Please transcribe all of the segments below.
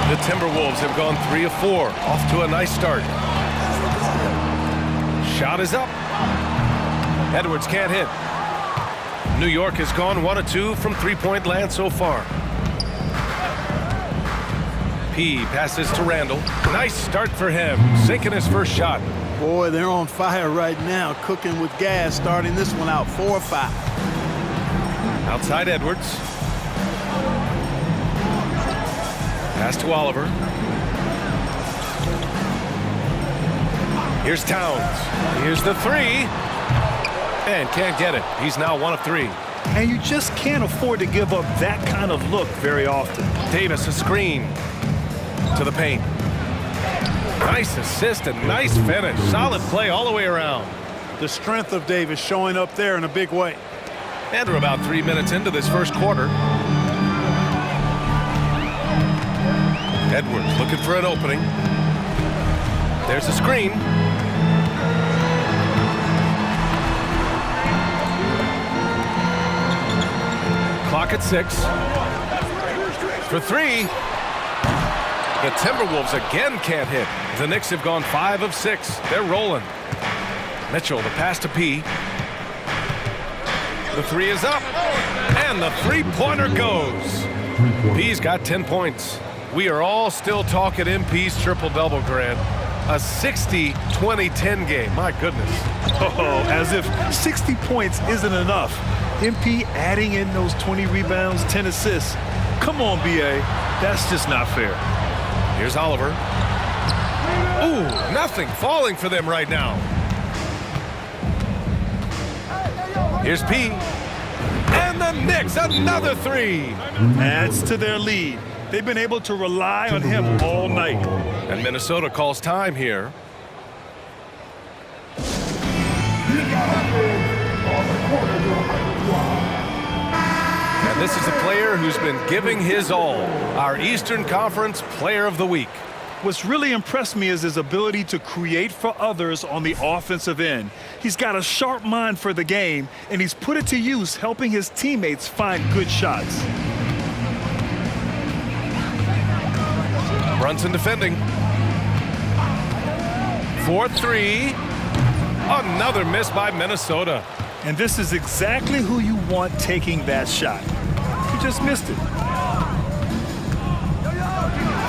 The Timberwolves have gone 3 of 4, off to a nice start. Shot is up. Edwards can't hit. New York has gone 1 of 2 from three-point land so far. P passes to Randall. Nice start for him, sinking his first shot. Boy, they're on fire right now, cooking with gas, starting this one out 4-5. Outside Edwards. Pass to Oliver. Here's Towns. Here's the three. And can't get it. He's now 1 of 3. And you just can't afford to give up that kind of look very often. Davis, a screen to the paint. Nice assist and nice finish. Solid play all the way around. The strength of Davis showing up there in a big way. And we're about 3 minutes into this first quarter. Edwards looking for an opening. There's a screen. Clock at 6. For 3. The Timberwolves again can't hit. The Knicks have gone 5 of 6. They're rolling. Mitchell, the pass to P. The 3 is up. And the three-pointer goes. P's got 10 points. We are all still talking MP's triple-double, Grant. A 60-20-10 game. My goodness. Oh, as if 60 points isn't enough. MP adding in those 20 rebounds, 10 assists. Come on, BA. That's just not fair. Here's Oliver. Ooh, nothing falling for them right now. Here's P. And the Knicks, another 3. Adds to their lead. They've been able to rely on him all night. And Minnesota calls time here. And this is a player who's been giving his all. Our Eastern Conference Player of the Week. What's really impressed me is his ability to create for others on the offensive end. He's got a sharp mind for the game, and he's put it to use helping his teammates find good shots. Brunson defending. 4-3. Another miss by Minnesota. And this is exactly who you want taking that shot. He just missed it.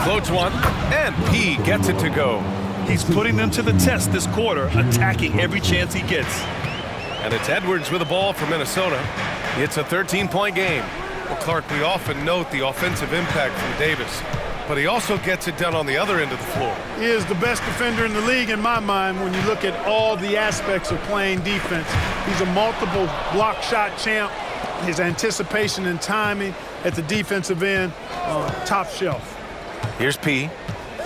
Floats one, and P gets it to go. He's putting them to the test this quarter, attacking every chance he gets. And it's Edwards with the ball for Minnesota. It's a 13-point game. Well, Clark, we often note the offensive impact from Davis, but he also gets it done on the other end of the floor. He is the best defender in the league in my mind when you look at all the aspects of playing defense. He's a multiple block shot champ. His anticipation and timing at the defensive end, top shelf. Here's P.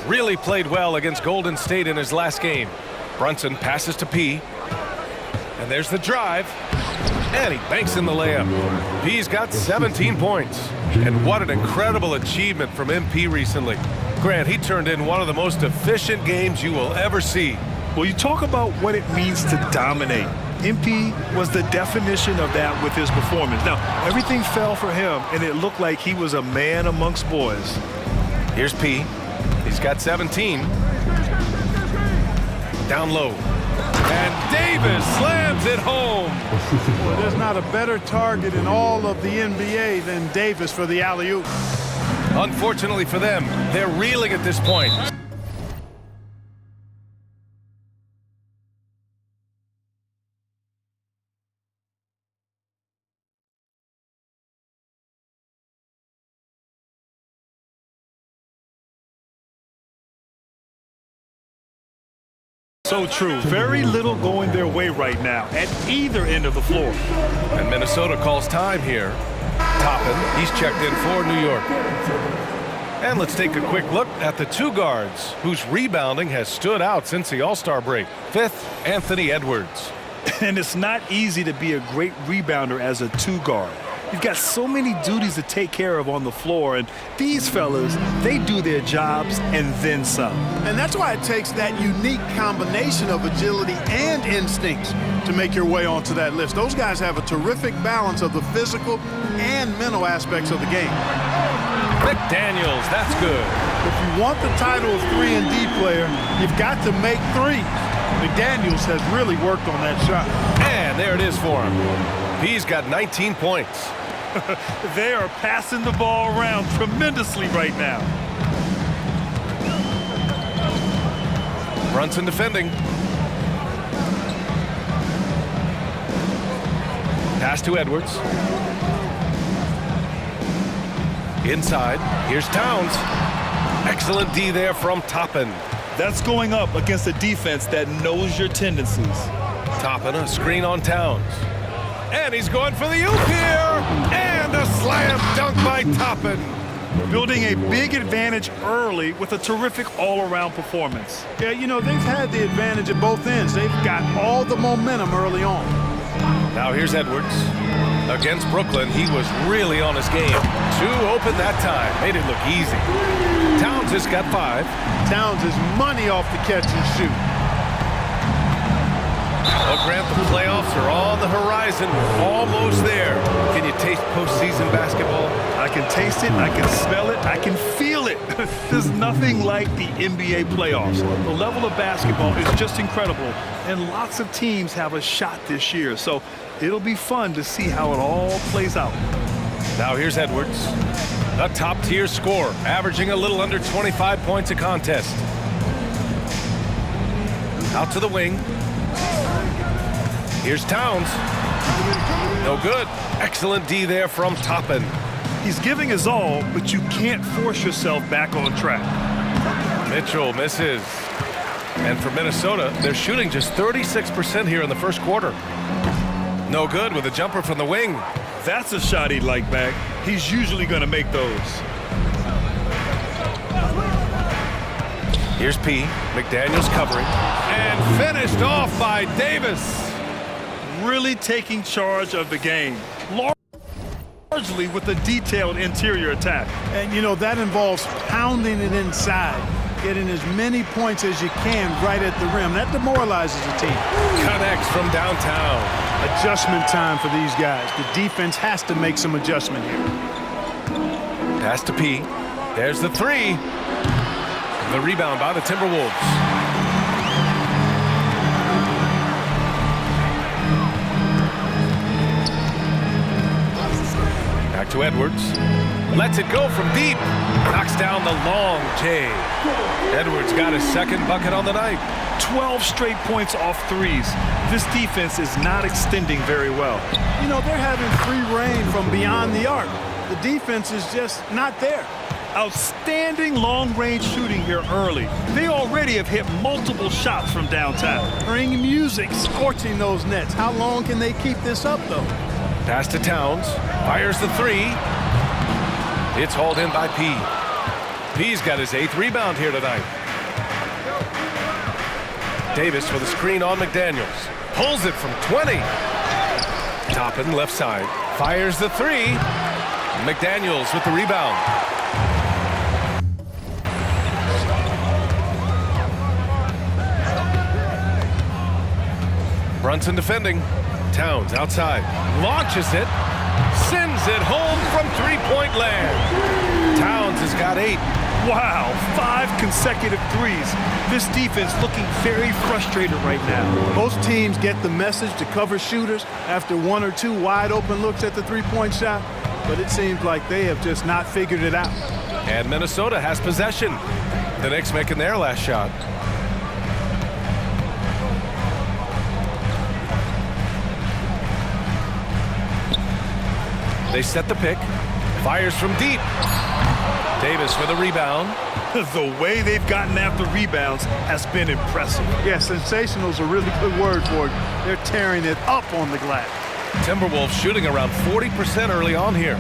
Really played well against Golden State in his last game. Brunson passes to P. And there's the drive. And he banks in the layup. P's got 17 points. And what an incredible achievement from MP recently. Grant, he turned in one of the most efficient games you will ever see. Well, you talk about what it means to dominate. MP was the definition of that with his performance. Now, everything fell for him, and it looked like he was a man amongst boys. Here's P. He's got 17. Down low. And Davis slams it home. Well, there's not a better target in all of the NBA than Davis for the alley-oop. Unfortunately for them, they're reeling at this point. So true. Very little going their way right now at either end of the floor. And Minnesota calls time here. Toppin, he's checked in for New York. And let's take a quick look at the two guards whose rebounding has stood out since the All-Star break. Fifth, Anthony Edwards. And it's not easy to be a great rebounder as a two guard. You've got so many duties to take care of on the floor, and these fellas, they do their jobs and then some. And that's why it takes that unique combination of agility and instincts to make your way onto that list. Those guys have a terrific balance of the physical and mental aspects of the game. McDaniels, that's good. If you want the title of 3-and-D player, you've got to make threes. McDaniels has really worked on that shot. And there it is for him. He's got 19 points. They are passing the ball around tremendously right now. Brunson defending. Pass to Edwards. Inside. Here's Towns. Excellent D there from Toppin. That's going up against a defense that knows your tendencies. Toppin, a screen on Towns. And he's going for the oop here. And a slam dunk by Toppin. Building a big advantage early with a terrific all-around performance. Yeah, you know, they've had the advantage at both ends. They've got all the momentum early on. Now here's Edwards. Against Brooklyn, he was really on his game. Two open that time. Made it look easy. Towns has got 5. Towns is money off the catch and shoot. Well, Grant, the playoffs are on the horizon. We're almost there. Can you taste postseason basketball? I can taste it, I can smell it, I can feel it. There's nothing like the NBA playoffs. The level of basketball is just incredible, and lots of teams have a shot this year. So it'll be fun to see how it all plays out. Now here's Edwards. A top-tier scorer, averaging a little under 25 points a contest. Out to the wing. Here's Towns. No good. Excellent D there from Toppin. He's giving his all, but you can't force yourself back on track. Mitchell misses. And for Minnesota, they're shooting just 36% here in the first quarter. No good with a jumper from the wing. That's a shot he'd like back. He's usually going to make those. Here's P. McDaniels covering. And finished off by Davis. Really taking charge of the game. Largely with a detailed interior attack. And, you know, that involves pounding it inside, getting as many points as you can right at the rim. That demoralizes a team. Connects from downtown. Adjustment time for these guys. The defense has to make some adjustment here. Pass to P. There's the 3. The rebound by the Timberwolves. Back to Edwards. Lets it go from deep. Knocks down the long J. Edwards got his second bucket on the night. 12 straight points off threes. This defense is not extending very well. You know, they're having free reign from beyond the arc. The defense is just not there. Outstanding long-range shooting here early. They already have hit multiple shots from downtown. Bring music, scorching those nets. How long can they keep this up, though? Pass to Towns. Fires the 3. It's hauled in by P. P's got his 8th rebound here tonight. Davis with a screen on McDaniels. Pulls it from 20. Toppin left side. Fires the 3. McDaniels with the rebound. Brunson defending. Towns outside. Launches it. Sends it home from three-point land. Towns has got 8. Wow, 5 consecutive threes. This defense looking very frustrated right now. Most teams get the message to cover shooters after 1 or 2 wide open looks at the three-point shot, but it seems like they have just not figured it out. And Minnesota has possession. The Knicks making their last shot. They set the pick. Fires from deep. Davis with a rebound. The way they've gotten after rebounds has been impressive. Yeah, sensational is a really good word for it. They're tearing it up on the glass. Timberwolves shooting around 40% early on here.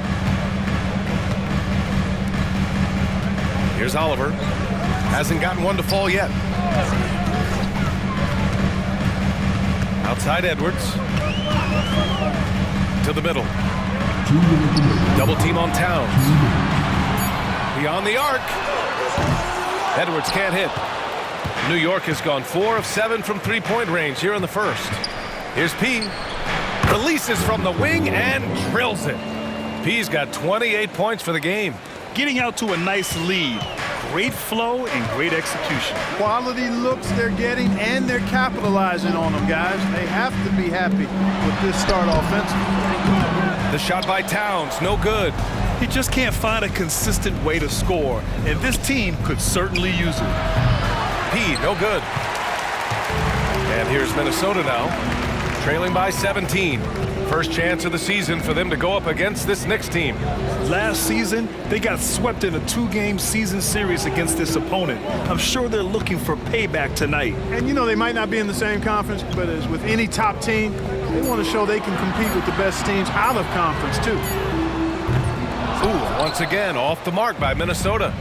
Here's Oliver. Hasn't gotten one to fall yet. Outside Edwards. To the middle. Double team on Towns. Beyond the arc. Edwards can't hit. New York has gone 4 of 7 from three-point range here in the first. Here's P. Releases from the wing and drills it. P's got 28 points for the game. Getting out to a nice lead. great flow and great execution. Quality looks they're getting, and they're capitalizing on them, guys. They have to be happy with this start offensively. The shot by Towns, no good. He just can't find a consistent way to score, and this team could certainly use it. P, no good. And here's Minnesota now, trailing by 17. First chance of the season for them to go up against this Knicks team. Last season, they got swept in a 2-game season series against this opponent. I'm sure they're looking for payback tonight. And you know, they might not be in the same conference, but as with any top team, they want to show they can compete with the best teams out of conference, too. Ooh, once again, off the mark by Minnesota.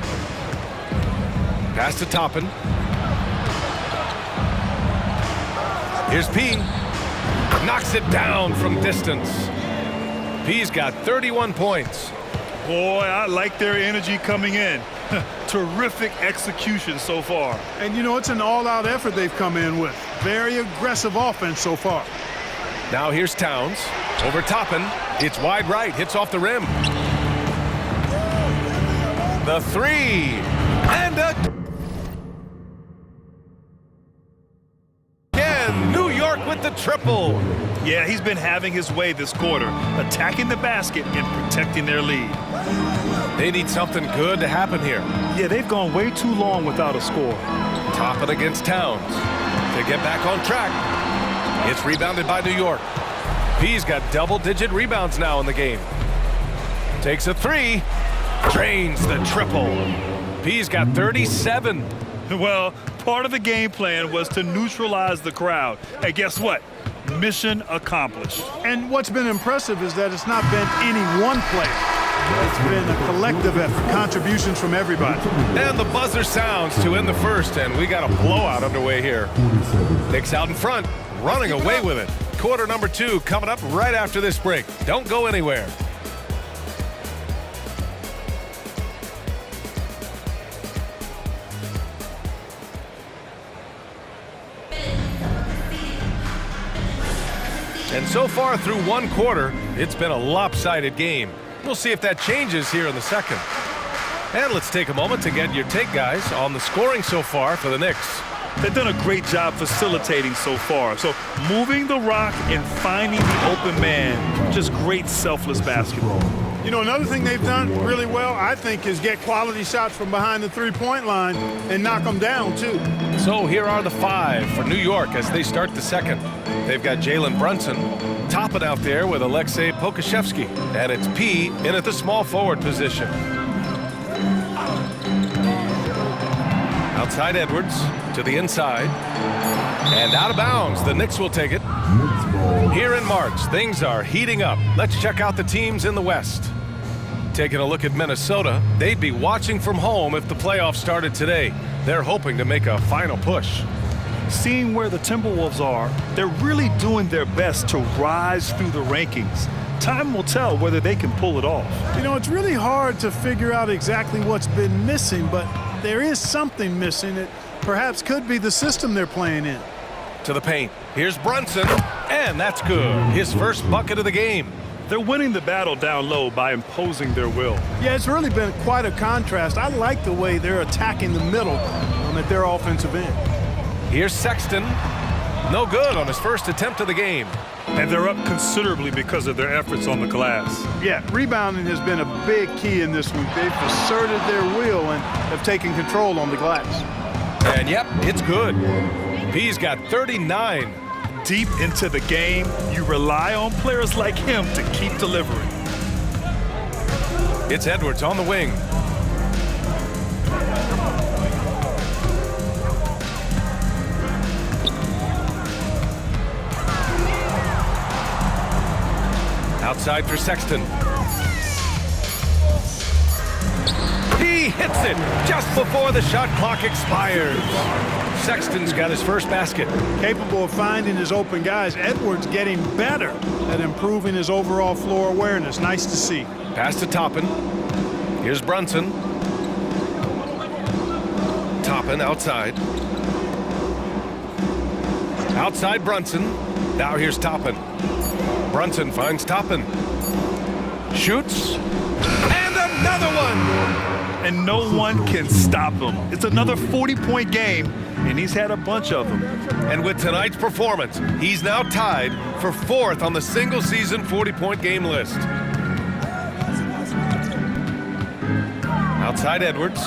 Pass to Toppin. Here's P. Knocks it down from distance. P's got 31 points. Boy, I like their energy coming in. Terrific execution so far. And you know, it's an all-out effort they've come in with. Very aggressive offense so far. Now here's Towns. Over Toppin. It's wide right. Hits off the rim. The three. And again, New York with the triple. Yeah, he's been having his way this quarter, attacking the basket and protecting their lead. They need something good to happen here. Yeah, they've gone way too long without a score. Toppin against Towns. To get back on track. It's rebounded by New York. P's got double-digit rebounds now in the game. Takes a three. Drains the triple. P's got 37. Well, part of the game plan was to neutralize the crowd. And guess what? Mission accomplished. And what's been impressive is that it's not been any one player. It's been a collective effort, contributions from everybody. And the buzzer sounds to end the first, and we got a blowout underway here. Knicks out in front, running away with it. Quarter number 2 coming up right after this break. Don't go anywhere. And so far through one quarter, it's been a lopsided game. We'll see if that changes here in the second. And let's take a moment to get your take, guys, on the scoring so far for the Knicks. They've done a great job facilitating so far. So moving the rock and finding the open man, just great selfless basketball. You know, another thing they've done really well, I think, is get quality shots from behind the three-point line and knock them down, too. So here are the 5 for New York as they start the second. They've got Jalen Brunson topping out there with Aleksej Pokusevski. And it's P in at the small forward position. Outside Edwards to the inside. And out of bounds. The Knicks will take it. Here in March, things are heating up. Let's check out the teams in the West. Taking a look at Minnesota, they'd be watching from home if the playoffs started today. They're hoping to make a final push. Seeing where the Timberwolves are, they're really doing their best to rise through the rankings. Time will tell whether they can pull it off. You know, it's really hard to figure out exactly what's been missing, but there is something missing. It perhaps could be the system they're playing in. To the paint. Here's Brunson, and that's good. His first bucket of the game. They're winning the battle down low by imposing their will. Yeah, it's really been quite a contrast. I like the way they're attacking the middle at their offensive end. Here's Sexton. No good on his first attempt of the game. And they're up considerably because of their efforts on the glass. Yeah, rebounding has been a big key in this week. They've asserted their will and have taken control on the glass. And yep, it's good. P's got 39. Deep into the game, you rely on players like him to keep delivering. It's Edwards on the wing. Outside for Sexton. He hits it just before the shot clock expires. Sexton's got his first basket. Capable of finding his open guys. Edwards getting better at improving his overall floor awareness. Nice to see. Pass to Toppin. Here's Brunson. Toppin outside. Outside Brunson. Now here's Toppin. Brunson finds Toppin. Shoots. And another one! and no one can stop him. It's another 40-point game, and he's had a bunch of them. And with tonight's performance, he's now tied for 4th on the single-season 40-point game list. Outside Edwards.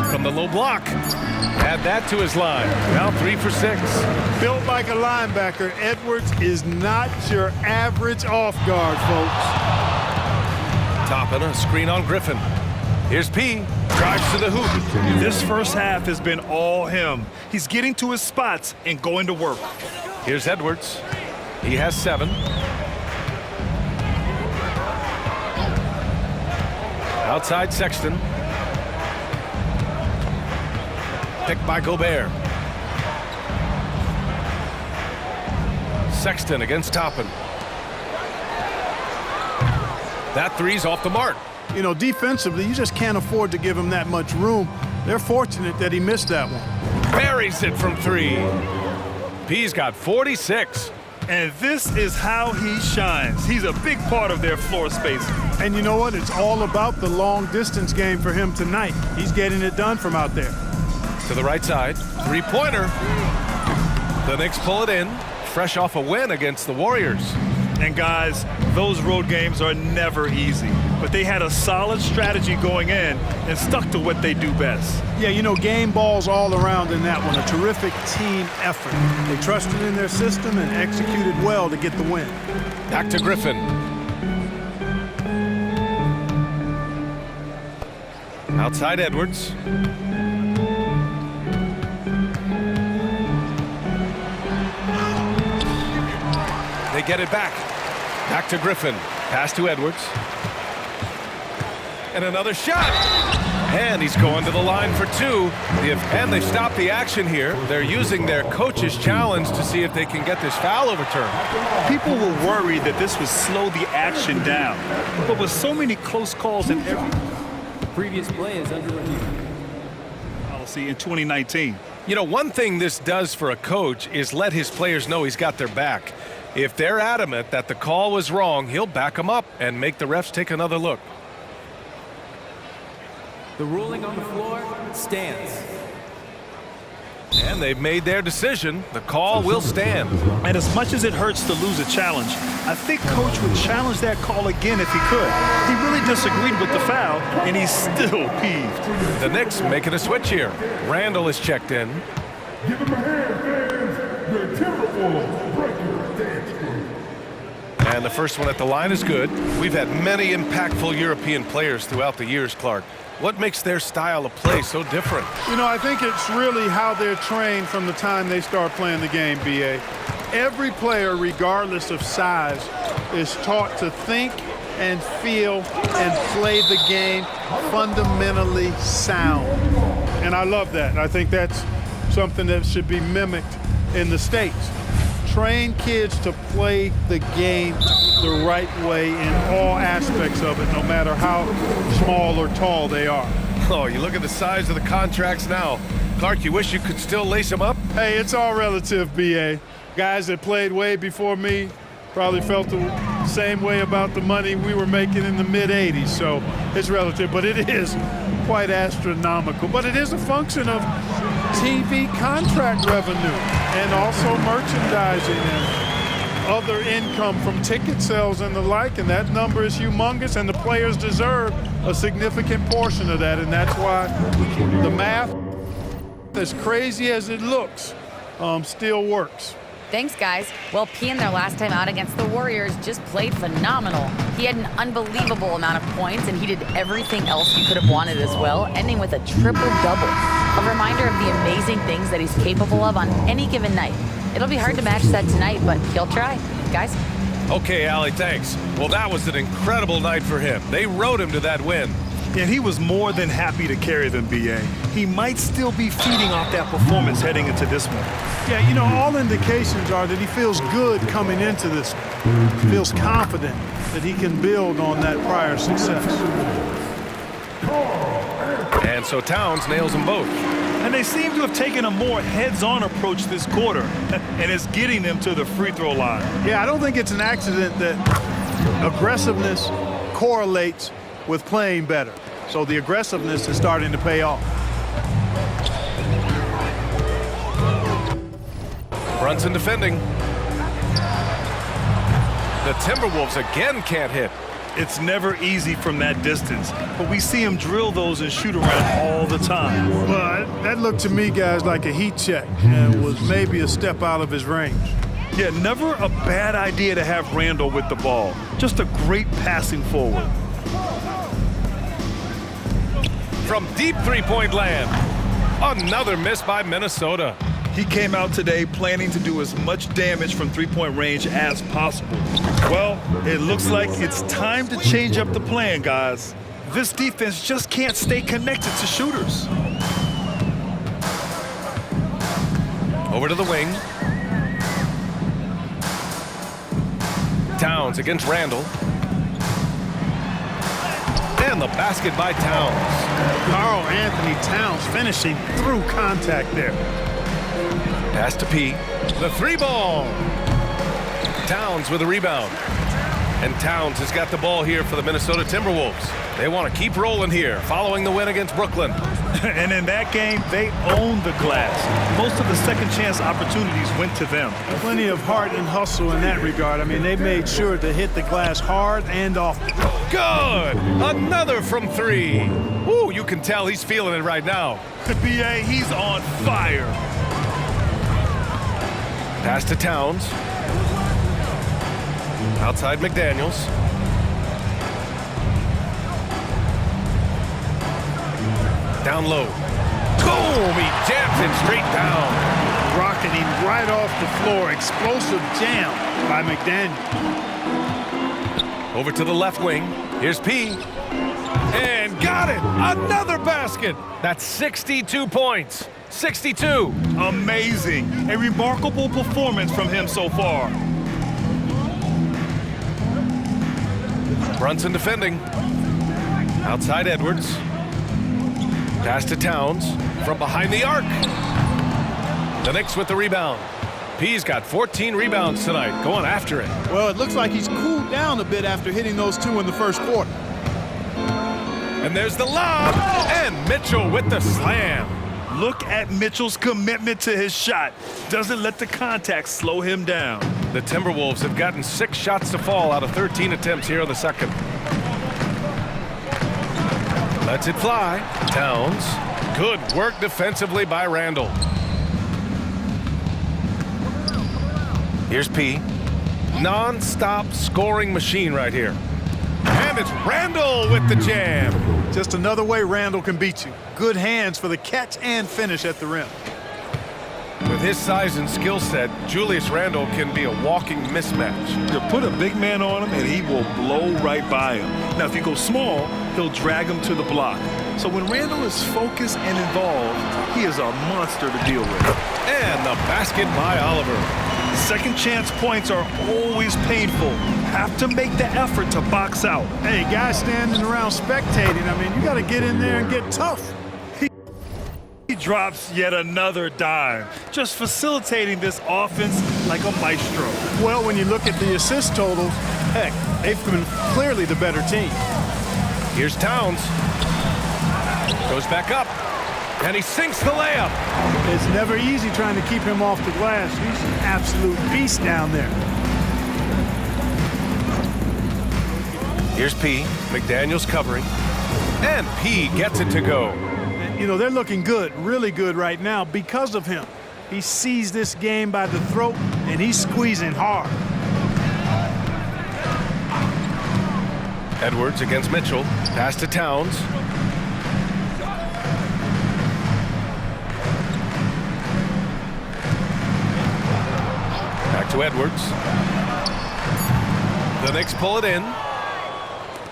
From the low block. Add that to his line. Now 3 for 6. Built like a linebacker, Edwards is not your average off guard, folks. Toppin, a screen on Griffin. Here's P. Drives to the hoop. This first half has been all him. He's getting to his spots and going to work. Here's Edwards. He has 7. Outside Sexton. Picked by Gobert. Sexton against Toppin. That three's off the mark. You know, defensively, you just can't afford to give him that much room. They're fortunate that he missed that one. Buries it from 3. P's got 46. And this is how he shines. He's a big part of their floor space. And you know what? It's all about the long distance game for him tonight. He's getting it done from out there. To the right side, 3-pointer. The Knicks pull it in, fresh off a win against the Warriors. And guys, those road games are never easy. But they had a solid strategy going in and stuck to what they do best. Yeah, you know, game balls all around in that one. A terrific team effort. They trusted in their system and executed well to get the win. Back to Griffin. Outside Edwards. They get it back. Back to Griffin. Pass to Edwards. And another shot. And he's going to the line for 2. And they stop the action here. They're using their coach's challenge to see if they can get this foul overturned. People were worried that this would slow the action down. But with so many close calls in every previous play is under review. Policy in 2019. You know, one thing this does for a coach is let his players know he's got their back. If they're adamant that the call was wrong, he'll back them up and make the refs take another look. The ruling on the floor stands. And they've made their decision. The call will stand. And as much as it hurts to lose a challenge, I think Coach would challenge that call again if he could. He really disagreed with the foul, and he's still peeved. The Knicks making a switch here. Randall is checked in. Give him a hand, fans. The Timberwolves break your dance crew. And the first one at the line is good. We've had many impactful European players throughout the years, Clark. What makes their style of play so different? You know, I think it's really how they're trained from the time they start playing the game, B.A. Every player, regardless of size, is taught to think and feel and play the game fundamentally sound. And I love that. I think that's something that should be mimicked in the States. Train kids to play the game the right way in all aspects of it, no matter how small or tall they are. Oh, you look at the size of the contracts now. Clark, you wish you could still lace them up? Hey, it's all relative, B.A. Guys that played way before me probably felt the same way about the money we were making in the mid-'80s, so it's relative, but it is quite astronomical. But it is a function of TV contract revenue and also merchandising and other income from ticket sales and the like, and that number is humongous, and the players deserve a significant portion of that, and that's why the math, as crazy as it looks, still works. Thanks, guys. Well, P in their last time out against the Warriors just played phenomenal. He had an unbelievable amount of points, and he did everything else you could have wanted as well, ending with a triple-double. A reminder of the amazing things that he's capable of on any given night. It'll be hard to match that tonight, but he'll try. Guys? Okay, Allie, thanks. Well, that was an incredible night for him. They rode him to that win. And he was more than happy to carry them, B.A. He might still be feeding off that performance heading into this one. Yeah, you know, all indications are that he feels good coming into this one. Feels confident that he can build on that prior success. And so Towns nails them both. And they seem to have taken a more heads-on approach this quarter, and it's getting them to the free throw line. Yeah, I don't think it's an accident that aggressiveness correlates with playing better. So the aggressiveness is starting to pay off. Brunson defending. The Timberwolves again can't hit. It's never easy from that distance, but we see him drill those and shoot around all the time. Well, that looked to me, guys, like a heat check and was maybe a step out of his range. Yeah, never a bad idea to have Randall with the ball. Just a great passing forward. From deep three-point land. Another miss by Minnesota. He came out today planning to do as much damage from three-point range as possible. Well, it looks like it's time to change up the plan, guys. This defense just can't stay connected to shooters. Over to the wing. Towns against Randall. And the basket by Towns. Karl Anthony Towns finishing through contact there. Pass to P. The three ball. Towns with a rebound. And Towns has got the ball here for the Minnesota Timberwolves. They want to keep rolling here following the win against Brooklyn. And in that game, they owned the glass. Most of the second chance opportunities went to them. Plenty of heart and hustle in that regard. I mean, they made sure to hit the glass hard and often. Good. Another from three. Ooh, you can tell he's feeling it right now. B.A., he's on fire. Pass to Towns. Outside McDaniels. Down low. Boom! He jams it straight down. Rocketing right off the floor. Explosive jam by McDaniel. Over to the left wing. Here's P. And got it! Another basket! That's 62 points. 62. Amazing. A remarkable performance from him so far. Brunson defending. Outside Edwards. Pass to Towns from behind the arc. The Knicks with the rebound. P's got 14 rebounds tonight, going after it. Well, it looks like he's cooled down a bit after hitting those two in the first quarter. And there's the lob, and Mitchell with the slam. Look at Mitchell's commitment to his shot. Doesn't let the contact slow him down. The Timberwolves have gotten 6 shots to fall out of 13 attempts here in the second. Lets it fly. Towns. Good work defensively by Randall. Here's P. Non-stop scoring machine right here. And it's Randall with the jam. Just another way Randall can beat you. Good hands for the catch and finish at the rim. With his size and skill set, Julius Randle can be a walking mismatch. You put a big man on him and he will blow right by him. Now, if you go small, he'll drag him to the block. So when Randall is focused and involved, he is a monster to deal with. And the basket by Oliver. Second chance points are always painful. Have to make the effort to box out. Hey, guys standing around spectating, I mean, you got to get in there and get tough. He drops yet another dime, just facilitating this offense like a maestro. Well, when you look at the assist totals, heck, they've been clearly the better team. Here's Towns. Goes back up, and he sinks the layup. It's never easy trying to keep him off the glass. He's an absolute beast down there. Here's P. McDaniel's covering, and P gets it to go. You know, they're looking good, really good right now because of him. He sees this game by the throat, and he's squeezing hard. Edwards against Mitchell. Pass to Towns. Back to Edwards. The Knicks pull it in.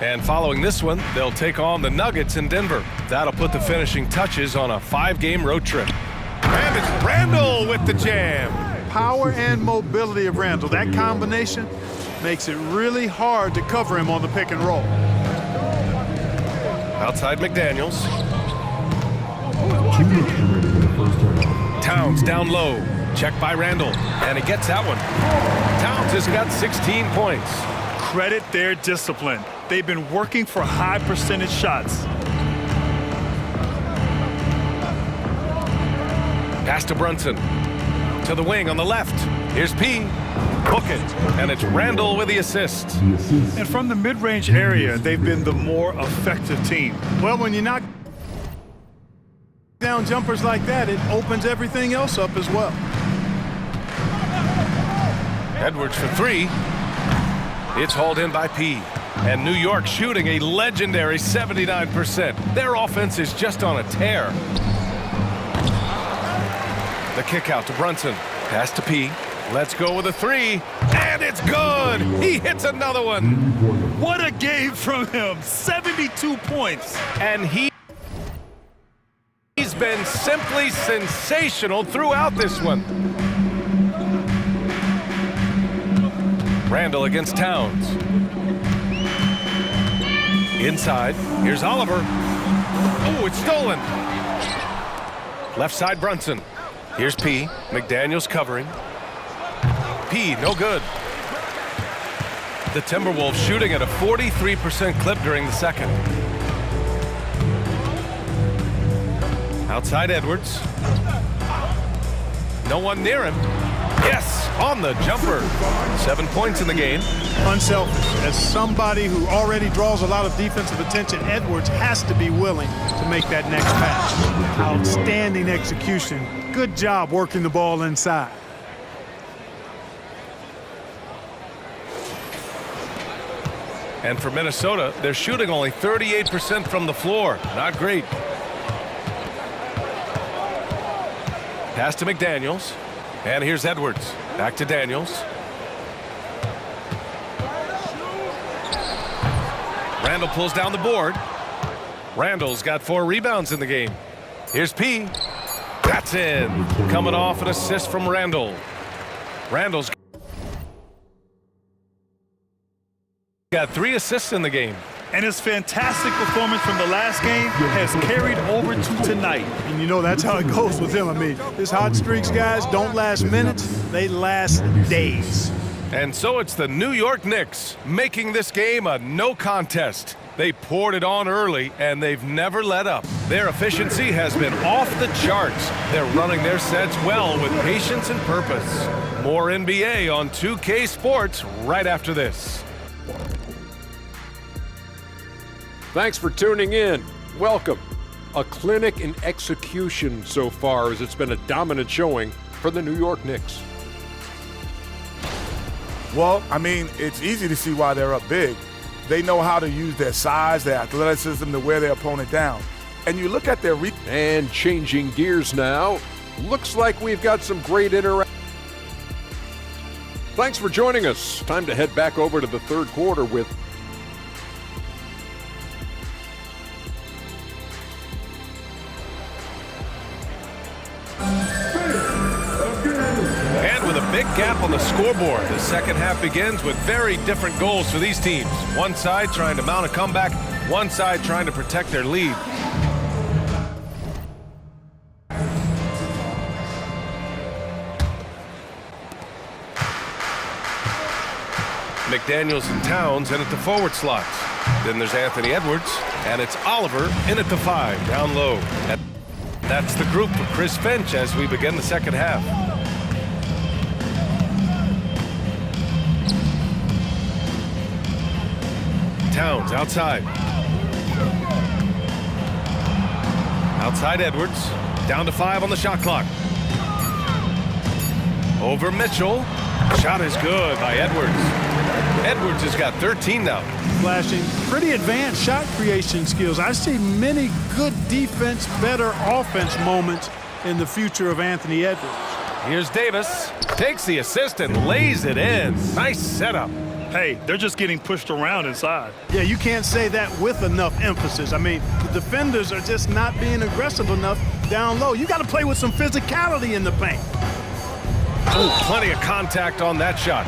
And following this one, they'll take on the Nuggets in Denver. That'll put the finishing touches on a 5-game road trip. And it's Randall with the jam. Power and mobility of Randall, that combination makes it really hard to cover him on the pick and roll. Outside McDaniels. Two Knicks ready. Towns down low. Checked by Randall. And he gets that one. Towns has got 16 points. Credit their discipline. They've been working for high percentage shots. Pass to Brunson. To the wing on the left. Here's P. Book it. And it's Randall with the assist. And from the mid-range area, they've been the more effective team. Well, when you knock down jumpers like that, it opens everything else up as well. Edwards for three. It's hauled in by P. And New York shooting a legendary 79%. Their offense is just on a tear. The kick out to Brunson. Pass to P. Let's go with a three. And it's good. He hits another one. What a game from him. 72 points. And he's been simply sensational throughout this one. Randall against Towns. Inside. Here's Oliver. Oh, it's stolen. Left side Brunson. Here's P. McDaniels covering. P, no good. The Timberwolves shooting at a 43% clip during the second. Outside Edwards. No one near him. Yes, on the jumper. 7 points in the game. Unselfish. As somebody who already draws a lot of defensive attention, Edwards has to be willing to make that next pass. Outstanding execution. Good job working the ball inside. And for Minnesota, they're shooting only 38% from the floor. Not great. Pass to McDaniels. And here's Edwards. Back to Daniels. Randall pulls down the board. Randall's got 4 rebounds in the game. Here's P. That's in. Coming off an assist from Randall. Randall's got 3 assists in the game. And his fantastic performance from the last game has carried over to tonight. And you know that's how it goes with him. I mean, his hot streaks, guys, don't last minutes. They last days. And so it's the New York Knicks making this game a no contest. They poured it on early, and they've never let up. Their efficiency has been off the charts. They're running their sets well with patience and purpose. More NBA on 2K Sports right after this. Thanks for tuning in. Welcome. A clinic in execution so far, as it's been a dominant showing for the New York Knicks. Well, I mean, it's easy to see why they're up big. They know how to use their size, their athleticism to wear their opponent down. And you look at their And changing gears now, looks like we've got some great interaction. Thanks for joining us. Time to head back over to the third quarter with Big gap on the scoreboard. The second half begins with very different goals for these teams. One side trying to mount a comeback, one side trying to protect their lead. McDaniels and Towns in at the forward slots. Then there's Anthony Edwards, and it's Oliver in at the 5, down low. And that's the group for Chris Finch as we begin the second half. Towns outside. Outside Edwards. Down to 5 on the shot clock. Over Mitchell. Shot is good by Edwards. Edwards has got 13 now. Flashing pretty advanced shot creation skills. I see many good defense, better offense moments in the future of Anthony Edwards. Here's Davis. Takes the assist and lays it in. Nice setup. Hey, they're just getting pushed around inside. Yeah, you can't say that with enough emphasis. I mean, the defenders are just not being aggressive enough down low. You got to play with some physicality in the paint. Oh, plenty of contact on that shot.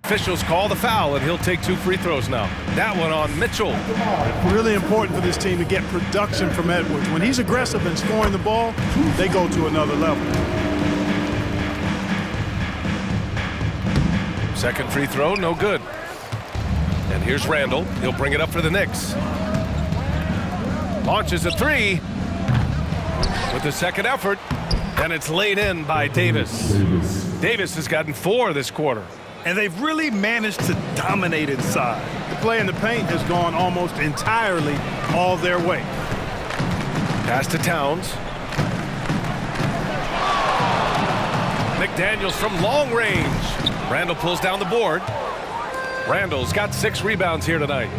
Officials call the foul, and he'll take 2 free throws now. That one on Mitchell. Really important for this team to get production from Edwards. When he's aggressive in scoring the ball, they go to another level. Second free throw, no good. And here's Randall. He'll bring it up for the Knicks. Launches a 3 with the second effort, and it's laid in by Davis. Davis has gotten 4 this quarter. And they've really managed to dominate inside. The play in the paint has gone almost entirely all their way. Pass to Towns. McDaniels from long range. Randall pulls down the board. Randall's got 6 rebounds here tonight.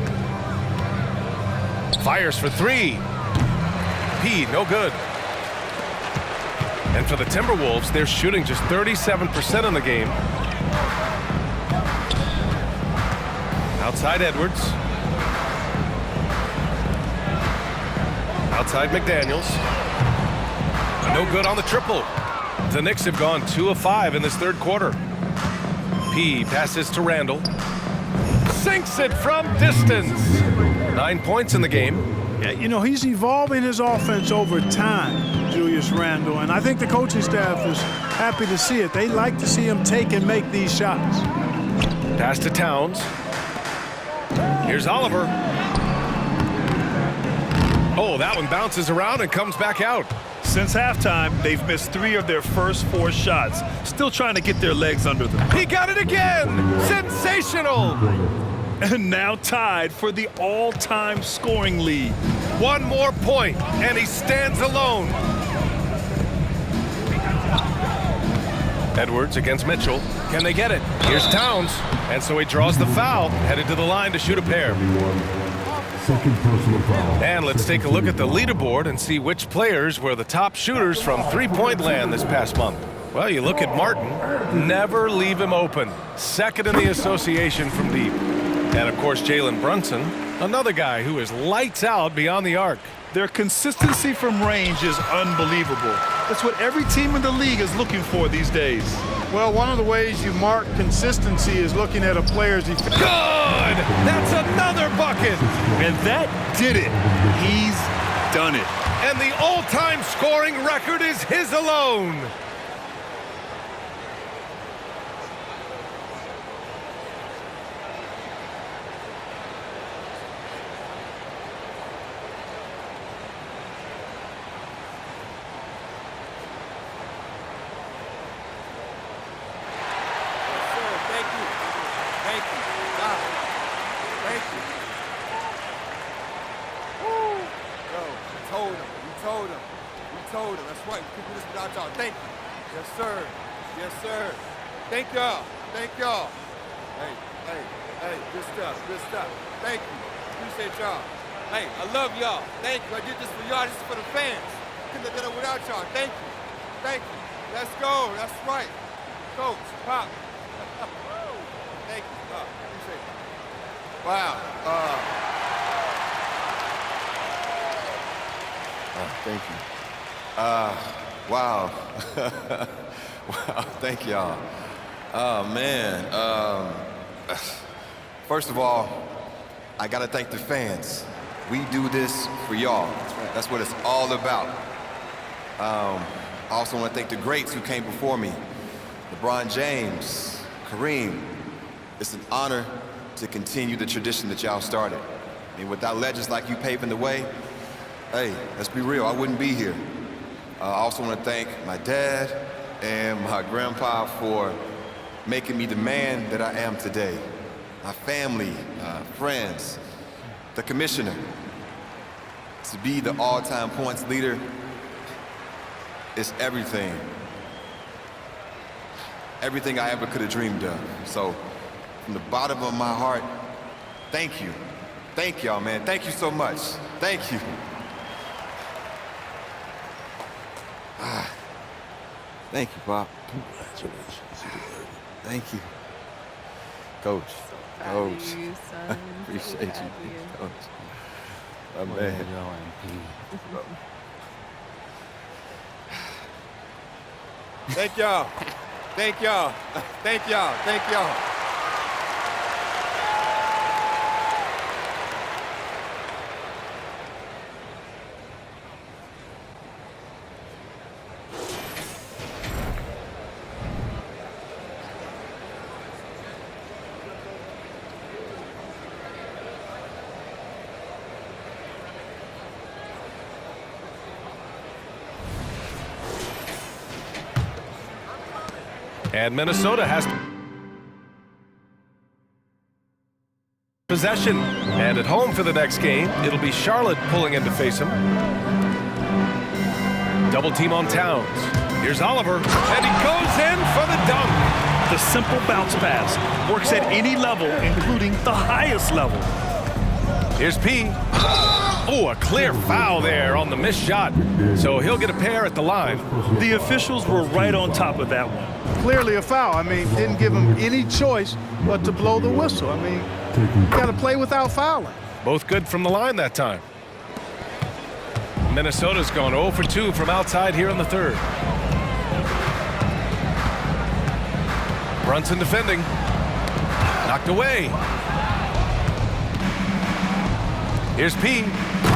Fires for 3. P, no good. And for the Timberwolves, they're shooting just 37% in the game. Outside Edwards. Outside McDaniels. No good on the triple. The Knicks have gone 2 of 5 in this third quarter. P passes to Randall. Sinks it from distance. 9 points in the game. Yeah, you know, he's evolving his offense over time, Julius Randle, and I think the coaching staff is happy to see it. They like to see him take and make these shots. Pass to Towns. Here's Oliver. Oh, that one bounces around and comes back out. Since halftime, they've missed 3 of their first 4 shots. Still trying to get their legs under them. He got it again! Sensational! And now tied for the all-time scoring lead. 1 more point, and he stands alone. Edwards against Mitchell. Can they get it? Here's Towns. And so he draws the foul, headed to the line to shoot a pair. Second personal foul. And let's take a look at the leaderboard and see which players were the top shooters from three-point land this past month. Well, you look at Martin. Never leave him open. Second in the association from deep. And, of course, Jalen Brunson, another guy who is lights out beyond the arc. Their consistency from range is unbelievable. That's what every team in the league is looking for these days. Well, one of the ways you mark consistency is looking at a player's defense. Good! That's another bucket! And that did it. He's done it. And the all-time scoring record is his alone. Thank you. Yes, sir. Yes, sir. Thank y'all. Thank y'all. Hey, good stuff. Thank you. Appreciate y'all. Hey, I love y'all. Thank you. I did this for y'all. This is for the fans. Couldn't have done it without y'all. Thank you. Thank you. Let's go. That's right. Coach, Pop. Thank you. Appreciate it. Wow. Thank you. Wow. Wow, thank y'all. Oh, man. First of all, I got to thank the fans. We do this for y'all. That's what it's all about. I also want to thank the greats who came before me. LeBron James, Kareem. It's an honor to continue the tradition that y'all started. And without legends like you paving the way, hey, let's be real, I wouldn't be here. I also want to thank my dad and my grandpa for making me the man that I am today. My family, friends, the commissioner. To be the all-time points leader is everything. Everything I ever could have dreamed of. So, from the bottom of my heart, thank you. Thank y'all, man. Thank you so much. Thank you. Thank you, Pop. Congratulations. Thank you. Coach. Coach. You, son. Appreciate so you, you. Coach. My man. Thank y'all. Thank y'all. Thank y'all. Thank y'all. And Minnesota has possession. And at home for the next game, it'll be Charlotte pulling in to face him. Double team on Towns. Here's Oliver, and he goes in for the dunk. The simple bounce pass works at any level, including the highest level. Here's P. Oh, a clear foul there on the missed shot. So he'll get a pair at the line. The officials were right on top of that one. Clearly a foul. I mean, didn't give him any choice but to blow the whistle. I mean, you got to play without fouling. Both good from the line that time. Minnesota's gone 0 for 2 from outside here in the third. Brunson defending. Knocked away. Here's P.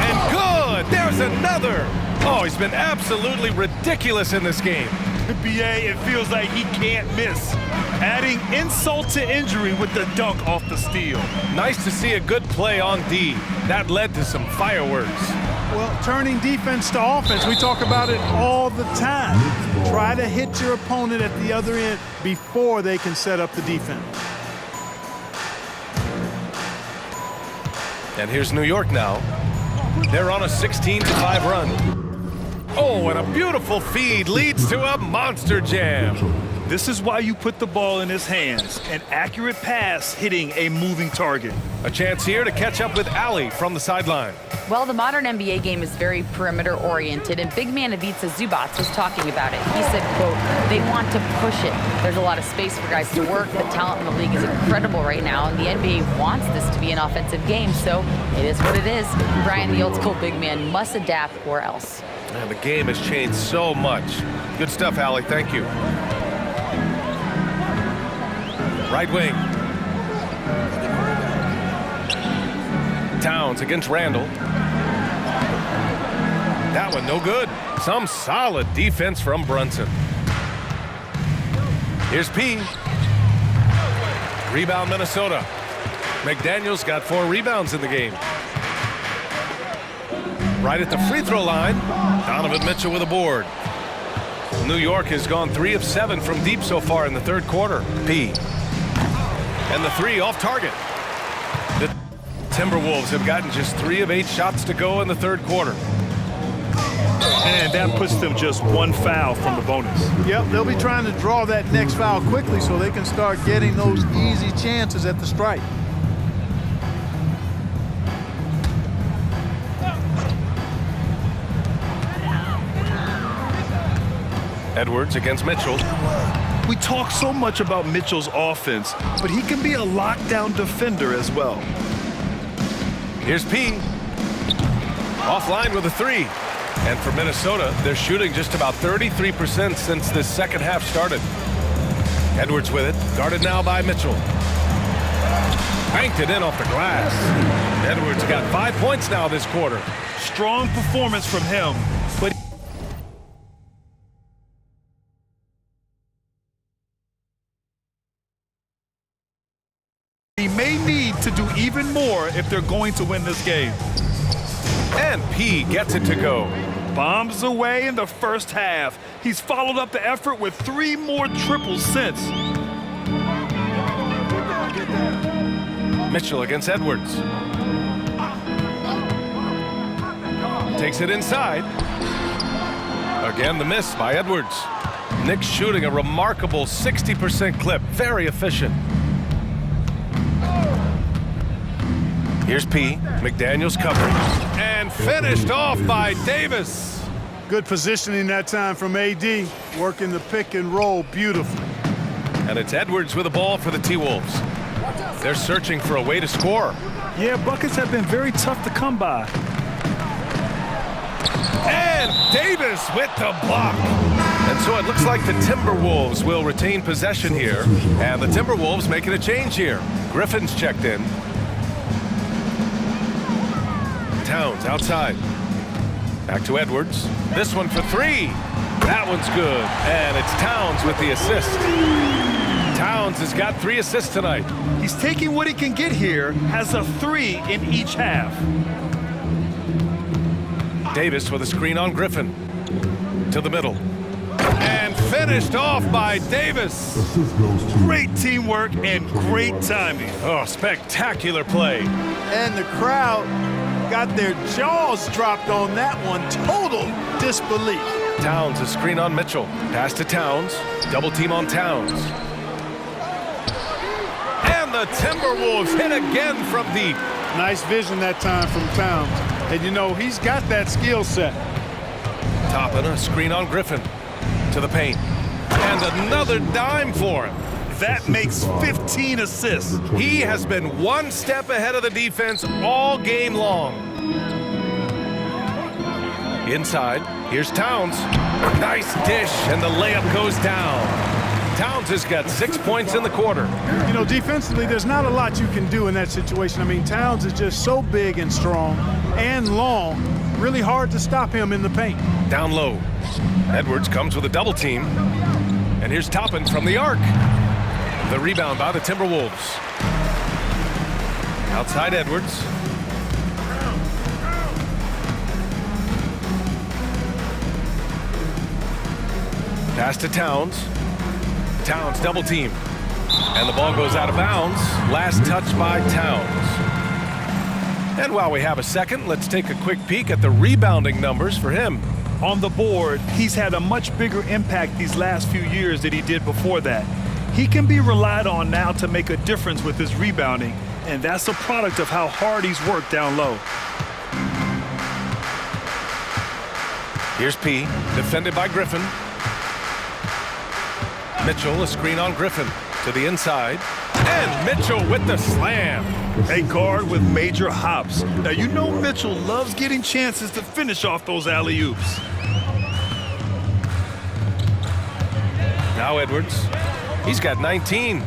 And good! There's another! Oh, he's been absolutely ridiculous in this game. NBA, it feels like he can't miss. Adding insult to injury with the dunk off the steal. Nice to see a good play on D. That led to some fireworks. Well, turning defense to offense, we talk about it all the time. Try to hit your opponent at the other end before they can set up the defense. And here's New York now. They're on a 16-5 run. Oh, and a beautiful feed leads to a monster jam. This is why you put the ball in his hands. An accurate pass hitting a moving target. A chance here to catch up with Allie from the sideline. Well, the modern NBA game is very perimeter-oriented, and big man Ivica Zubac was talking about it. He said, quote, they want to push it. There's a lot of space for guys to work. The talent in the league is incredible right now, and the NBA wants this to be an offensive game, so it is what it is. Brian, the old-school big man, must adapt or else. Man, the game has changed so much. Good stuff, Allie. Thank you. Right wing. Towns against Randall. That one no good. Some solid defense from Brunson. Here's P. Rebound Minnesota. McDaniels got 4 rebounds in the game. Right at the free throw line, Donovan Mitchell with a board. New York has gone 3 of 7 from deep so far in the third quarter. P. And the 3 off target. The Timberwolves have gotten just 3 of 8 shots to go in the third quarter. And that puts them just 1 foul from the bonus. Yep, they'll be trying to draw that next foul quickly so they can start getting those easy chances at the stripe. Edwards against Mitchell. We talk so much about Mitchell's offense, but he can be a lockdown defender as well. Here's P. Offline with a 3. And for Minnesota, they're shooting just about 33% since this second half started. Edwards with it, guarded now by Mitchell. Banked it in off the glass. Edwards got 5 points now this quarter. Strong performance from him, but he may need to do even more if they're going to win this game. And P gets it to go. Bombs away in the first half. He's followed up the effort with 3 more triples since. Mitchell against Edwards. Takes it inside. Again, the miss by Edwards. Knicks shooting a remarkable 60% clip. Very efficient. Here's P. McDaniels covering. And finished off by Davis. Good positioning that time from AD. Working the pick and roll beautifully. And it's Edwards with the ball for the T-Wolves. They're searching for a way to score. Yeah, buckets have been very tough to come by. And Davis with the block. And so it looks like the Timberwolves will retain possession here. And the Timberwolves making a change here. Griffin's checked in. Towns outside. Back to Edwards. This one for 3. That one's good. And it's Towns with the assist. Towns has got 3 assists tonight. He's taking what he can get here, has a 3 in each half. Davis with a screen on Griffin. To the middle. And finished off by Davis. Assist goes to Great teamwork and great timing. Oh, spectacular play. And the crowd got their jaws dropped on that one. Total disbelief. Towns, a screen on Mitchell. Pass to Towns. Double team on Towns. And the Timberwolves hit again from deep. Nice vision that time from Towns. And you know, he's got that skill set. Toppin, a screen on Griffin. To the paint. And another dime for him. That makes 15 assists. He has been one step ahead of the defense all game long. Inside, here's Towns. Nice dish, and the layup goes down. Towns has got 6 points in the quarter. You know, defensively, there's not a lot you can do in that situation. I mean, Towns is just so big and strong and long. Really hard to stop him in the paint. Down low. Edwards comes with a double team. And here's Toppin from the arc. The rebound by the Timberwolves. Outside Edwards. Pass to Towns. Towns double team. And the ball goes out of bounds. Last touch by Towns. And while we have a second, let's take a quick peek at the rebounding numbers for him. On the board, he's had a much bigger impact these last few years than he did before that. He can be relied on now to make a difference with his rebounding, and that's a product of how hard he's worked down low. Here's P, defended by Griffin. Mitchell, a screen on Griffin to the inside. And Mitchell with the slam. A guard with major hops. Now, you know Mitchell loves getting chances to finish off those alley-oops. Now Edwards. He's got 19.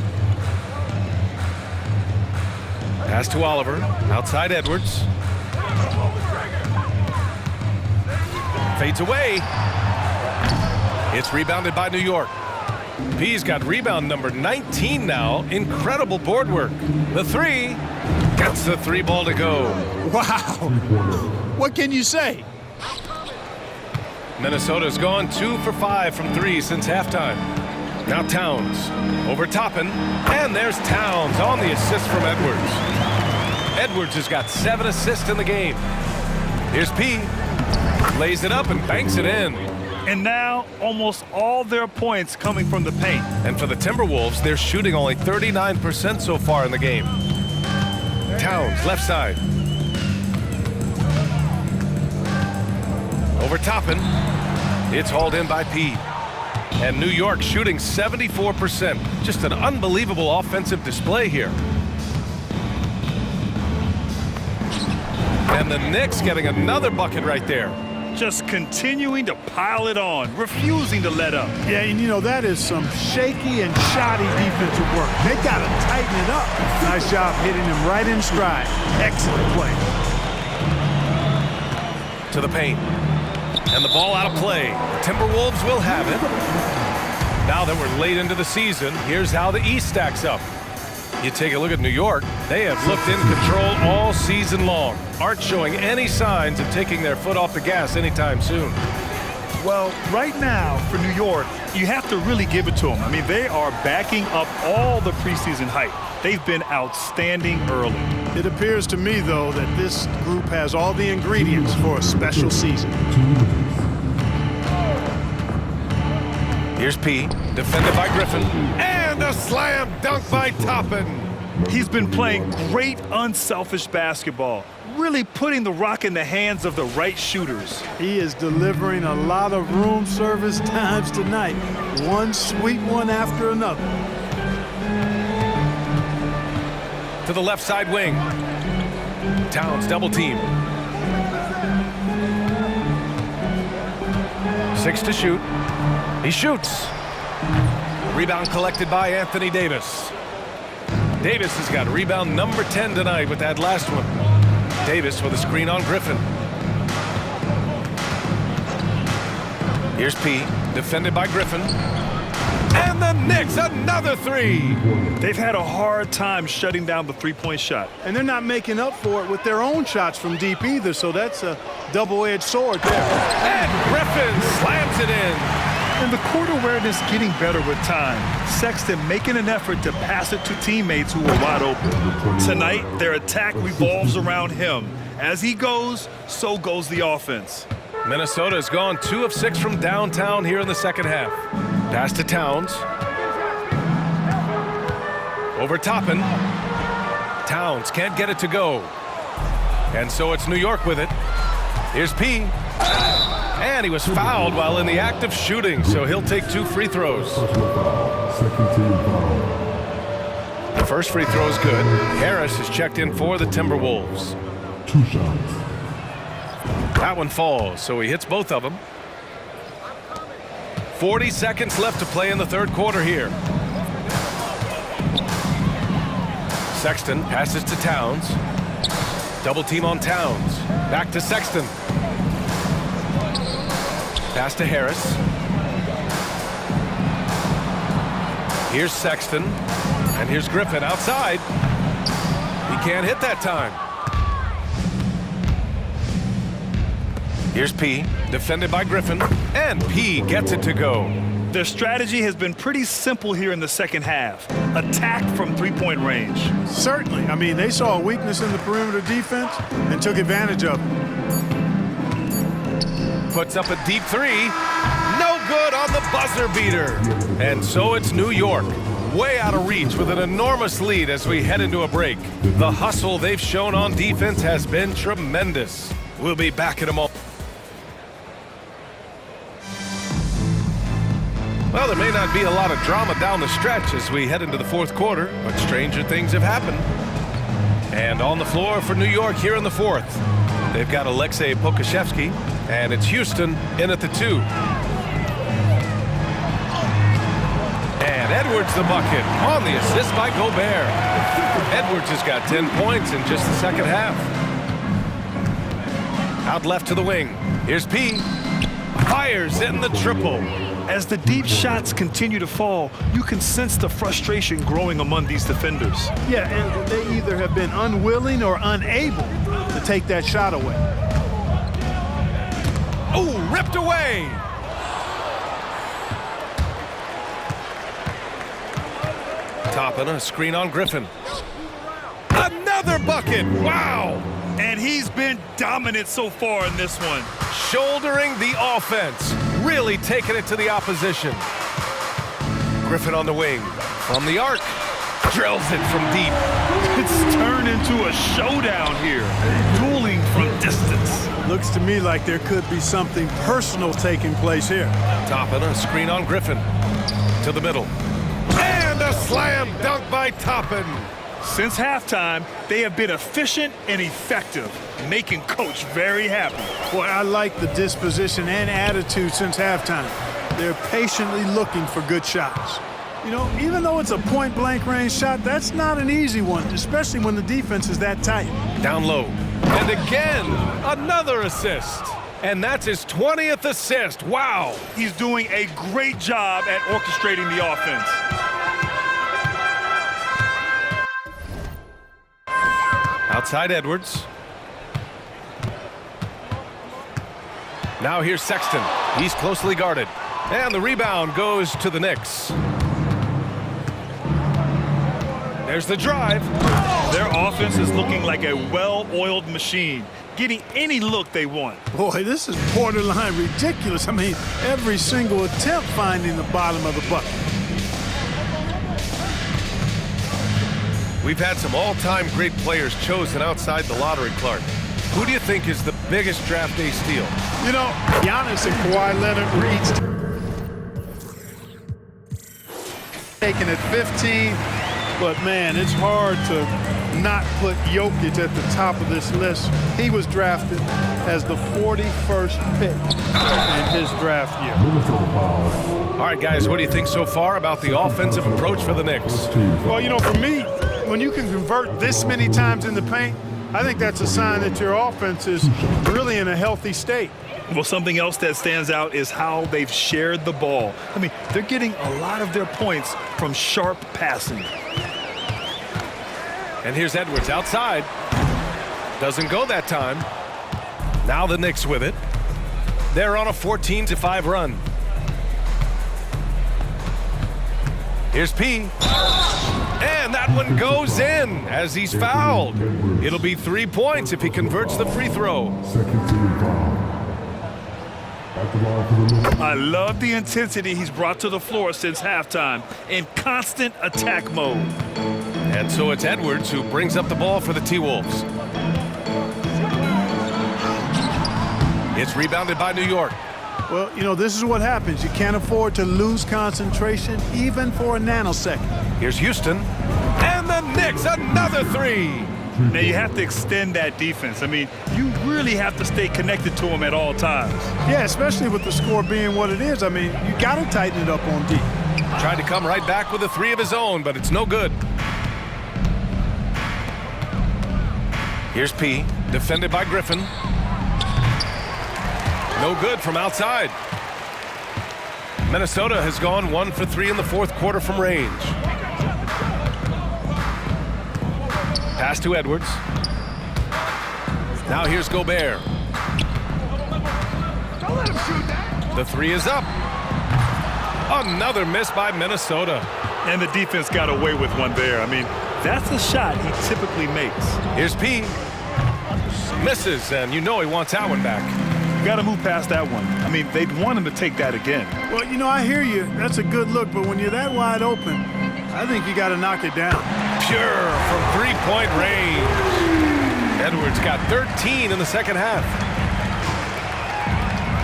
Pass to Oliver. Outside Edwards. Fades away. It's rebounded by New York. P's got rebound number 19 now. Incredible board work. The three gets the three ball to go. Wow. What can you say? Minnesota's gone 2 for 5 from three since halftime. Now Towns over Toppin, and there's Towns on the assist from Edwards. Edwards has got 7 assists in the game. Here's P, lays it up and banks it in. And now almost all their points coming from the paint. And for the Timberwolves, they're shooting only 39% so far in the game. Towns, left side. Over Toppin, it's hauled in by P. And New York shooting 74%. Just an unbelievable offensive display here. And the Knicks getting another bucket right there. Just continuing to pile it on, refusing to let up. Yeah, and you know, that is some shaky and shoddy defensive work. They got to tighten it up. Nice job hitting him right in stride. Excellent play. To the paint. And the ball out of play. The Timberwolves will have it. Now that we're late into the season, here's how the East stacks up. You take a look at New York. They have looked in control all season long. Aren't showing any signs of taking their foot off the gas anytime soon. Well, right now for New York, you have to really give it to them. I mean, they are backing up all the preseason hype. They've been outstanding early. It appears to me, though, that this group has all the ingredients for a special season. Here's P, defended by Griffin, and a slam dunk by Toppin. He's been playing great unselfish basketball, really putting the rock in the hands of the right shooters. He is delivering a lot of room service times tonight. One sweet one after another. To the left side wing. Towns double team. 6 to shoot. He shoots. Rebound collected by Anthony Davis. Davis has got rebound number 10 tonight with that last one. Davis with a screen on Griffin. Here's P, defended by Griffin. And the Knicks, another three. They've had a hard time shutting down the three-point shot. And they're not making up for it with their own shots from deep either, so that's a double-edged sword there. And Griffin slams it in. And the court awareness getting better with time. Sexton making an effort to pass it to teammates who are wide open. Tonight, their attack revolves around him. As he goes, so goes the offense. Minnesota's gone 2 of 6 from downtown here in the second half. Pass to Towns. Over Toppin. Towns can't get it to go. And so it's New York with it. Here's P. And he was fouled while in the act of shooting, so he'll take 2 free throws. Second team foul. The first free throw is good. Harris is checked in for the Timberwolves. 2 shots. That one falls, so he hits both of them. 40 seconds left to play in the third quarter here. Sexton passes to Towns. Double team on Towns. Back to Sexton. Pass to Harris. Here's Sexton. And here's Griffin outside. He can't hit that time. Here's P, defended by Griffin. And P gets it to go. Their strategy has been pretty simple here in the second half. Attack from three-point range. Certainly. I mean, they saw a weakness in the perimeter defense and took advantage of it. Puts up a deep 3. No good on the buzzer beater. And so it's New York. Way out of reach with an enormous lead as we head into a break. The hustle they've shown on defense has been tremendous. We'll be back in a moment. Well, there may not be a lot of drama down the stretch as we head into the fourth quarter, but stranger things have happened. And on the floor for New York here in the fourth, they've got Aleksej Pokusevski, and it's Houston in at the 2. And Edwards the bucket on the assist by Gobert. Edwards has got 10 points in just the second half. Out left to the wing. Here's P. Fires in the triple. As the deep shots continue to fall, you can sense the frustration growing among these defenders. Yeah, and they either have been unwilling or unable to take that shot away. Oh, ripped away. Toppin, a screen on Griffin. Another bucket. Wow. And he's been dominant so far in this one. Shouldering the offense. Really taking it to the opposition. Griffin on the wing. From the arc. Drills it from deep. It's turned into a showdown here. Dueling from distance. Looks to me like there could be something personal taking place here. Toppin, a screen on Griffin. To the middle. And a slam dunk by Toppin. Since halftime, they have been efficient and effective, making Coach very happy. Boy, I like the disposition and attitude since halftime. They're patiently looking for good shots. You know, even though it's a point-blank range shot, that's not an easy one, especially when the defense is that tight. Down low. And again, another assist. And that's his 20th assist. Wow. He's doing a great job at orchestrating the offense. Outside Edwards. Now here's Sexton. He's closely guarded. And the rebound goes to the Knicks. There's the drive. Their offense is looking like a well-oiled machine, getting any look they want. Boy, this is borderline ridiculous. I mean, every single attempt finding the bottom of the bucket. We've had some all-time great players chosen outside the lottery, Clark. Who do you think is the biggest draft day steal? You know, Giannis and Kawhi Leonard were each taken at 15. But, man, it's hard to not put Jokic at the top of this list. He was drafted as the 41st pick in his draft year. All right, guys, what do you think so far about the offensive approach for the Knicks? Well, you know, for me, when you can convert this many times in the paint, I think that's a sign that your offense is really in a healthy state. Well, something else that stands out is how they've shared the ball. I mean, they're getting a lot of their points from sharp passing. And here's Edwards outside. Doesn't go that time. Now the Knicks with it. They're on a 14-5 run. Here's P. And that one goes in as he's fouled. It'll be 3 points if he converts the free throw. Second team foul. At the line for the Knicks. I love the intensity he's brought to the floor since halftime in constant attack mode. And so it's Edwards who brings up the ball for the T-Wolves. It's rebounded by New York. Well, you know, this is what happens. You can't afford to lose concentration even for a nanosecond. Here's Houston. And the Knicks, another three. Now you have to extend that defense. I mean, you really have to stay connected to him at all times. Yeah, especially with the score being what it is. I mean, you got to tighten it up on D. Tried to come right back with a three of his own, but it's no good. Here's P, defended by Griffin. No good from outside. Minnesota has gone 1 for 3 in the fourth quarter from range. Pass to Edwards. Now here's Gobert. Don't let him shoot that. The three is up. Another miss by Minnesota. And the defense got away with one there. I mean, that's a shot he typically makes. Here's P. Misses, and you know he wants that one back. You got to move past that one. I mean, they'd want him to take that again. Well, you know, I hear you. That's a good look, but when you're that wide open, I think you got to knock it down. Pure from three-point range. Edwards got 13 in the second half.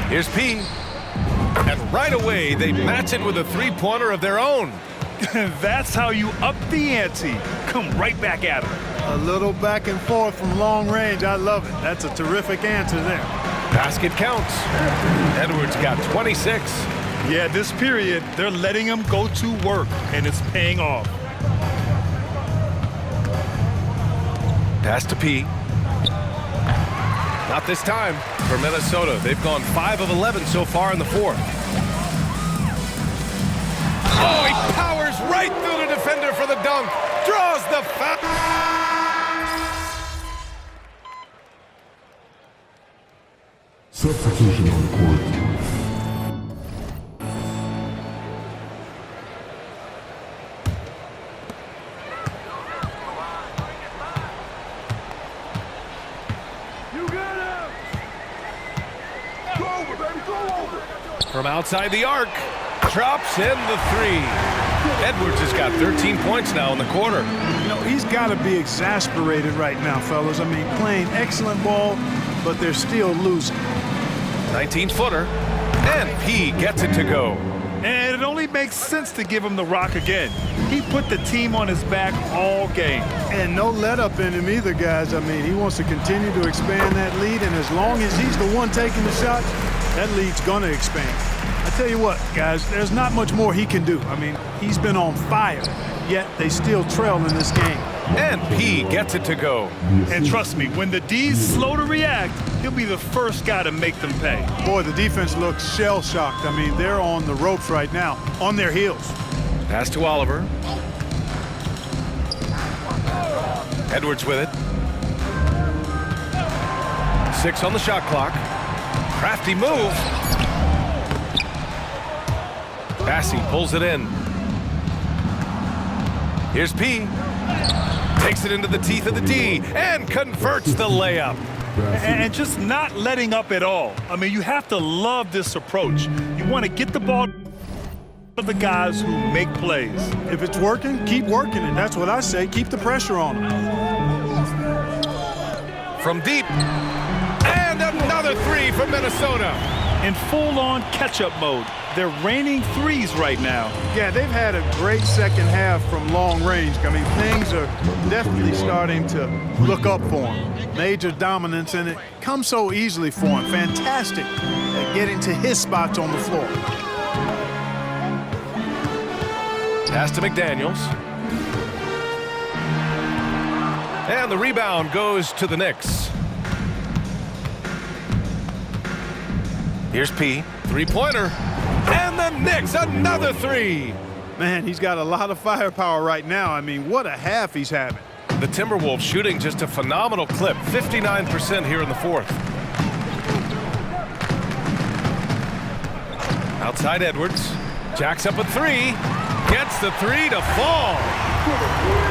Here's P. And right away, they match it with a three-pointer of their own. That's how you up the ante. Come right back at him. A little back and forth from long range. I love it. That's a terrific answer there. Basket counts. Edwards got 26. Yeah, this period, they're letting him go to work, and it's paying off. Pass to P. Not this time for Minnesota. They've gone 5 of 11 so far in the fourth. Oh, he powers right through the defender for the dunk. Draws the foul. Substitution on the court. You got him! Go over, baby, go over! From outside the arc, drops in the three. Edwards has got 13 points now in the quarter. You know, he's got to be exasperated right now, fellas. I mean, playing excellent ball, but they're still losing. 19-footer, and P gets it to go. And it only makes sense to give him the rock again. He put the team on his back all game. And no let up in him either, guys. I mean, he wants to continue to expand that lead, and as long as he's the one taking the shots, that lead's going to expand. I tell you what, guys, there's not much more he can do. I mean, he's been on fire, yet they still trail in this game. And P gets it to go. And trust me, when the D's slow to react, he'll be the first guy to make them pay. Boy, the defense looks shell-shocked. I mean, they're on the ropes right now, on their heels. Pass to Oliver. Edwards with it. 6 on the shot clock. Crafty move. Bassey pulls it in. Here's P. Takes it into the teeth of the D and converts the layup. And just not letting up at all. I mean, you have to love this approach. You want to get the ball to the guys who make plays. If it's working, keep working it. That's what I say. Keep the pressure on them. From deep. And another three from Minnesota. In full-on catch-up mode. They're raining threes right now. Yeah, they've had a great second half from long range. I mean, things are definitely starting to look up for them. Major dominance, and it comes so easily for him. Fantastic at getting to his spots on the floor. Pass to McDaniels. And the rebound goes to the Knicks. Here's P. Three-pointer. And the Knicks, another three. Man, he's got a lot of firepower right now. I mean, what a half he's having. The Timberwolves shooting just a phenomenal clip, 59% here in the fourth. Outside Edwards. Jacks up a three. Gets the three to fall.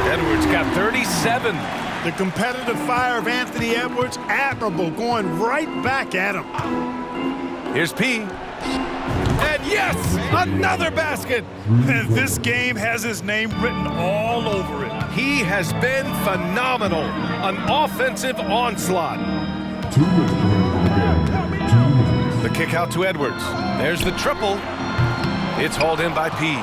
Edwards got 37. The competitive fire of Anthony Edwards, admirable, going right back at him. Here's P. And yes, another basket. And this game has his name written all over it. He has been phenomenal. An offensive onslaught. 2 minutes remaining in the game. 2 minutes. The kick out to Edwards. There's the triple. It's hauled in by P.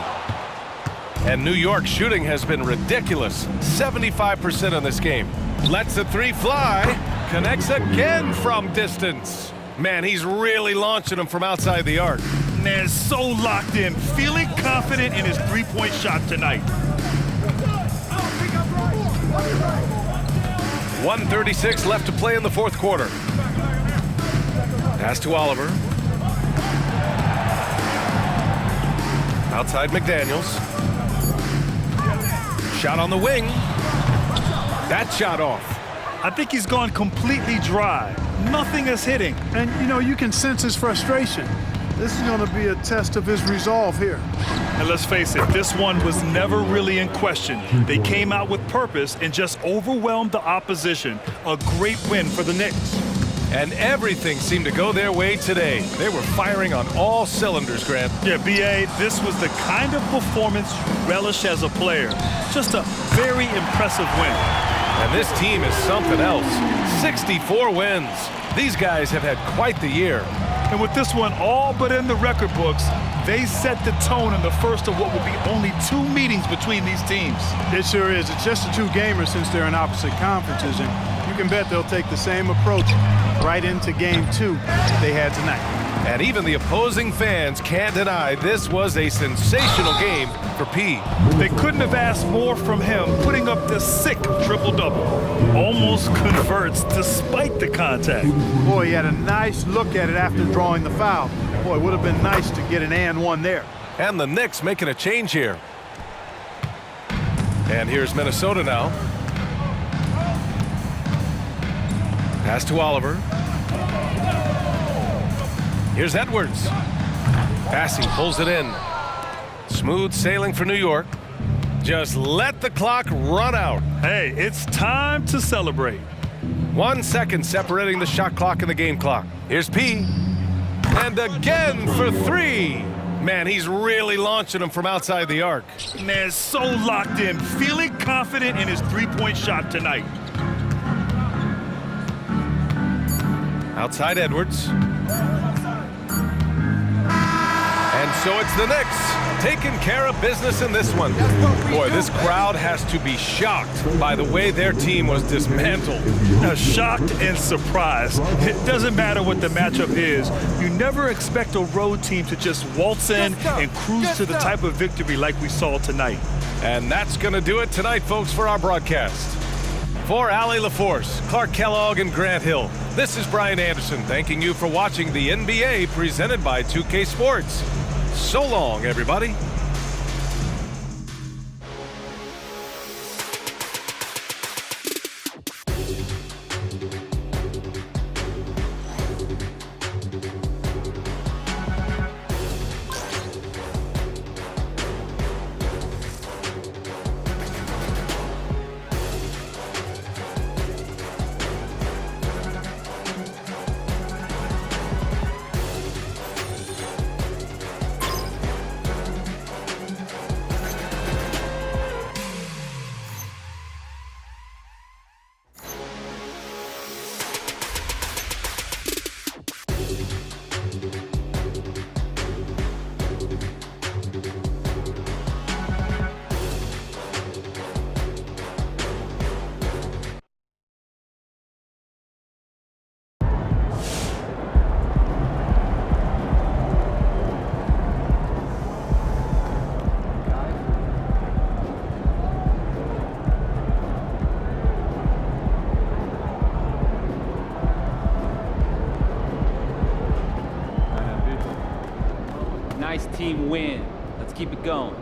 And New York shooting has been ridiculous. 75% in this game. Lets the three fly. Connects again from distance. Man, he's really launching them from outside the arc. Man, so locked in, feeling confident in his three-point shot tonight. 1:36 left to play in the fourth quarter. Pass to Oliver. Outside McDaniels. Shot on the wing. That shot off. I think he's gone completely dry. Nothing is hitting. And, you know, you can sense his frustration. This is going to be a test of his resolve here. And let's face it, this one was never really in question. They came out with purpose and just overwhelmed the opposition. A great win for the Knicks. And everything seemed to go their way today. They were firing on all cylinders, Grant. Yeah, B.A., this was the kind of performance you relish as a player. Just a very impressive win. And this team is something else. 64 wins. These guys have had quite the year. And with this one all but in the record books, they set the tone in the first of what will be only 2 meetings between these teams. It sure is. It's just the 2 gamers since they're in opposite conferences, and you can bet they'll take the same approach right into game 2 that they had tonight. And even the opposing fans can't deny this was a sensational game for P. They couldn't have asked more from him, putting up this sick triple-double. Almost converts despite the contact. Boy, he had a nice look at it after drawing the foul. Boy, it would have been nice to get an and one there. And the Knicks making a change here. And here's Minnesota now. Pass to Oliver. Here's Edwards. Passing, pulls it in. Smooth sailing for New York. Just let the clock run out. Hey, it's time to celebrate. 1 second separating the shot clock and the game clock. Here's P. And again for 3. Man, he's really launching them from outside the arc. Man, so locked in, feeling confident in his three-point shot tonight. Outside Edwards. And so it's the Knicks taking care of business in this one. Boy, this crowd has to be shocked by the way their team was dismantled. Now, shocked and surprised. It doesn't matter what the matchup is. You never expect a road team to just waltz in and cruise to the type of victory like we saw tonight. And that's going to do it tonight, folks, for our broadcast. For Allie LaForce, Clark Kellogg, and Grant Hill, this is Brian Anderson thanking you for watching the NBA presented by 2K Sports. So long, everybody. Nice team win. Let's keep it going.